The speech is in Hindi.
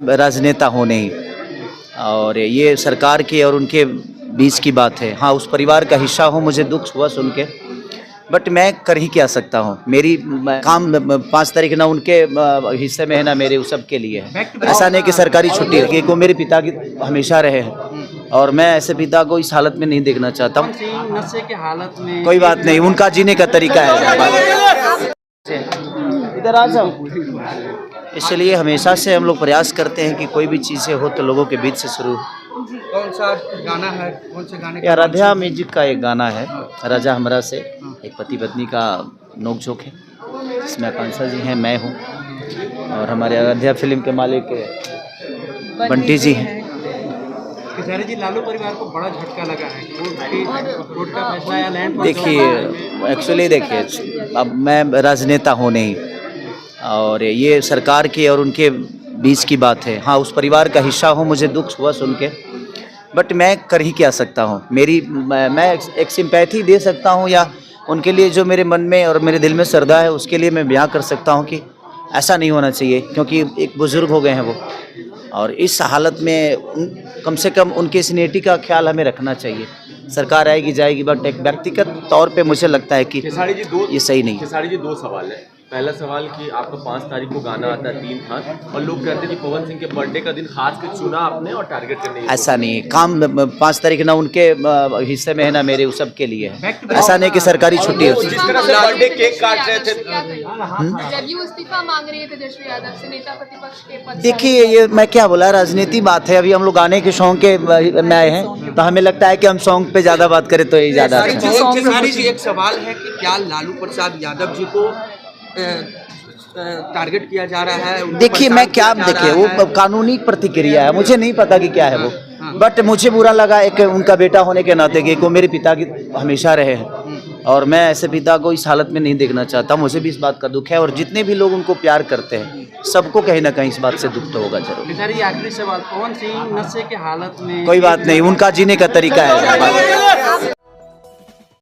राजनेता हो नहीं, और ये सरकार की और उनके बीच की बात है। हाँ, उस परिवार का हिस्सा हूँ, मुझे दुख हुआ सुन के, बट मैं कर ही क्या सकता हूँ। मेरी काम 5 तारीख ना उनके हिस्से में है ना मेरे, उस सब के लिए है। ऐसा नहीं कि सरकारी छुट्टी है, कि वो मेरे पिता की हमेशा रहे हैं और मैं ऐसे पिता को इस हालत में नहीं देखना चाहता हूँ। नशे के हालत में कोई बात नहीं, उनका जीने का तरीका है। इधर आ जाओ। इसलिए हमेशा से हम लोग प्रयास करते हैं कि कोई भी चीज़ें हो तो लोगों के बीच से शुरू। कौन सा गाना है, कौन से गाने या राधा म्यूजिक का एक गाना है, राजा हमरा से, एक पति पत्नी का नोकझोंक है। इसमें आकांक्षा जी हैं, मैं हूँ, और हमारे अयोध्या फिल्म के मालिक बंटी जी हैं। खेसारी जी, लालू परिवार को बड़ा झटका लगा है कोर्ट का फैसला या लैंड। देखिए, एक्चुअली देखिए, अब मैं राजनेता हूँ नहीं, और ये सरकार की और उनके बीच की बात है। हाँ, उस परिवार का हिस्सा हूँ, मुझे दुख हुआ सुन के, बट मैं कर ही क्या सकता हूँ। मैं एक सिंपैथी दे सकता हूँ, या उनके लिए जो मेरे मन में और मेरे दिल में श्रद्धा है उसके लिए मैं बयां कर सकता हूँ कि ऐसा नहीं होना चाहिए, क्योंकि एक बुज़ुर्ग हो गए हैं वो, और इस हालत में कम से कम उनके स्नेटी का ख्याल हमें रखना चाहिए। सरकार आएगी जाएगी, बट एक व्यक्तिगत तौर पे मुझे लगता है कि ये सही नहीं। खेसारी जी, 2 सवाल है। पहला सवाल कि आपका 5 तारीख को गाना आता है 3 खान, और लोग कहते हैं कि पवन सिंह के बर्थडे का दिन खास कर चुना आपने और टारगेट करने। ऐसा नहीं, काम 5 तारीख ना उनके हिस्से में है ना मेरे, उस सब के लिए है। ऐसा नहीं कि सरकारी छुट्टी है। जिस तरह से बर्थडे केक काट रहे थे, जदयू इस्तीफा मांग रही है तेजस्वी यादव से नेता प्रतिपक्ष के पद। देखिए, ये मैं क्या बोला, राजनीति बात है। अभी हम लोग गाने के शौक के में आए हैं, तो हमें लगता है कि हम सॉन्ग पे ज़्यादा बात करें तो ये ज़्यादा अच्छा है। खेसारी जी, एक सवाल है कि क्या लालू प्रसाद यादव जी को टारगेट किया जा रहा है? देखिए, मैं क्या, देखिए वो कानूनी प्रतिक्रिया है, मुझे नहीं पता कि क्या है वो, बट मुझे बुरा लगा एक उनका बेटा होने के नाते कि वो मेरे पिता की हमेशा रहे हैं, और मैं ऐसे पिता को इस हालत में नहीं देखना चाहता। मुझे भी इस बात का दुख है, और जितने भी लोग उनको प्यार करते हैं सबको कहीं ना कहीं इस बात से दुख तो होगा जरूर। खेसारी जी, आखिरी सवाल, पवन सिंह नशे के हालत में। कोई बात नहीं, उनका जीने का तरीका है।